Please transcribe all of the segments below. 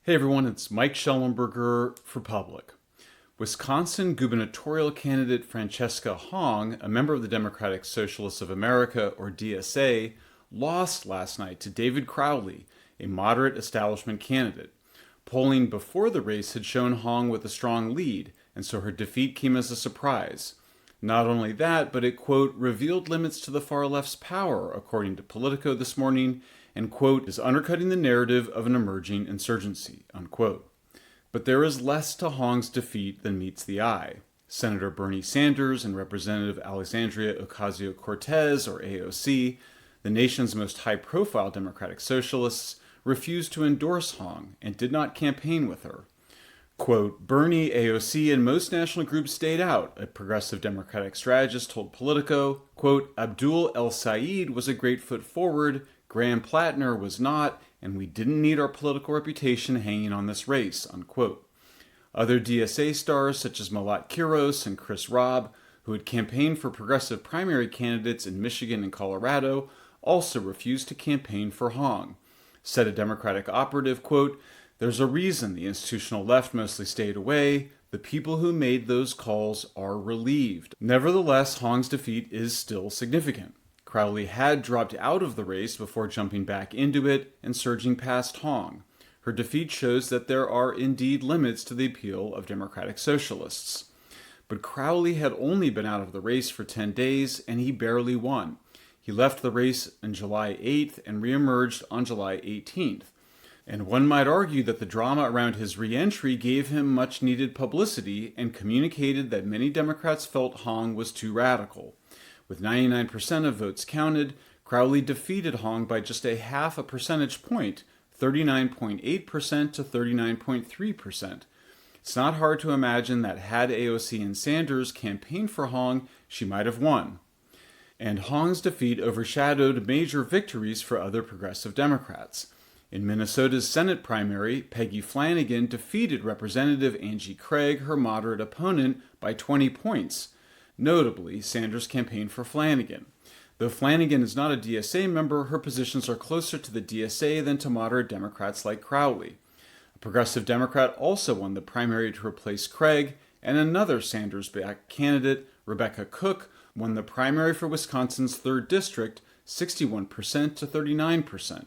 Hey everyone, it's Mike Schellenberger for Public. Wisconsin gubernatorial candidate Francesca Hong, a member of the Democratic Socialists of America, or DSA, lost last night to David Crowley, a moderate establishment candidate. Polling before the race had shown Hong with a strong lead, and so her defeat came as a surprise. Not only that, but it, quote, revealed limits to the far left's power, according to Politico this morning, and, quote, is undercutting the narrative of an emerging insurgency, unquote. But there is less to Hong's defeat than meets the eye. Senator Bernie Sanders and Representative Alexandria Ocasio-Cortez, or AOC, the nation's most high-profile Democratic socialists, refused to endorse Hong and did not campaign with her. Quote, Bernie, AOC, and most national groups stayed out, a progressive Democratic strategist told Politico. Quote, Abdul El Sayed was a great foot forward, Graham Plattner was not, and we didn't need our political reputation hanging on this race, unquote. Other DSA stars such as Malat Kiros and Chris Robb, who had campaigned for progressive primary candidates in Michigan and Colorado, also refused to campaign for Hong. Said a Democratic operative, quote, there's a reason the institutional left mostly stayed away. The people who made those calls are relieved. Nevertheless, Hong's defeat is still significant. Crowley had dropped out of the race before jumping back into it and surging past Hong. Her defeat shows that there are indeed limits to the appeal of Democratic socialists. But Crowley had only been out of the race for 10 days, and he barely won. He left the race on July 8th and reemerged on July 18th. And one might argue that the drama around his re-entry gave him much-needed publicity and communicated that many Democrats felt Hong was too radical. With 99% of votes counted, Crowley defeated Hong by just a half a percentage point, 39.8% to 39.3%. It's not hard to imagine that had AOC and Sanders campaigned for Hong, she might have won. And Hong's defeat overshadowed major victories for other progressive Democrats. In Minnesota's Senate primary, Peggy Flanagan defeated Representative Angie Craig, her moderate opponent, by 20 points. Notably, Sanders campaigned for Flanagan. Though Flanagan is not a DSA member, her positions are closer to the DSA than to moderate Democrats like Crowley. A progressive Democrat also won the primary to replace Craig, and another Sanders-backed candidate, Rebecca Cook, won the primary for Wisconsin's 3rd District, 61% to 39%.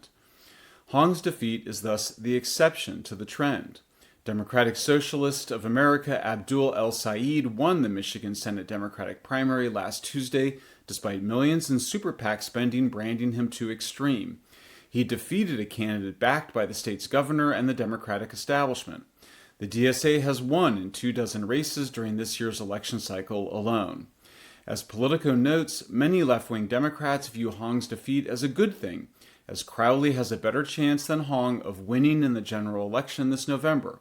Hong's defeat is thus the exception to the trend. Democratic Socialist of America Abdul El Sayed won the Michigan Senate Democratic primary last Tuesday, despite millions in super PAC spending branding him too extreme. He defeated a candidate backed by the state's governor and the Democratic establishment. The DSA has won in 24 races during this year's election cycle alone. As Politico notes, many left-wing Democrats view Hong's defeat as a good thing, as Crowley has a better chance than Hong of winning in the general election this November.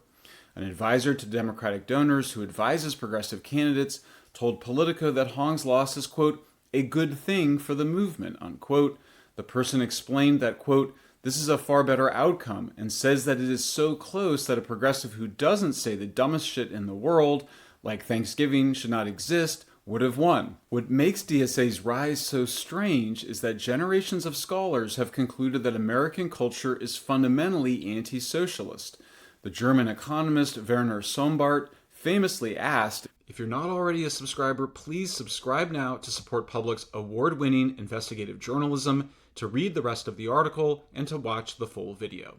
An advisor to Democratic donors who advises progressive candidates told Politico that Hong's loss is, quote, a good thing for the movement, unquote. The person explained that, quote, this is a far better outcome and says that it is so close that a progressive who doesn't say the dumbest shit in the world, like Thanksgiving should not exist, would have won. What makes DSA's rise so strange is that generations of scholars have concluded that American culture is fundamentally anti-socialist. The German economist Werner Sombart famously asked, if you're not already a subscriber, please subscribe now to support Public's award-winning investigative journalism, to read the rest of the article, and to watch the full video.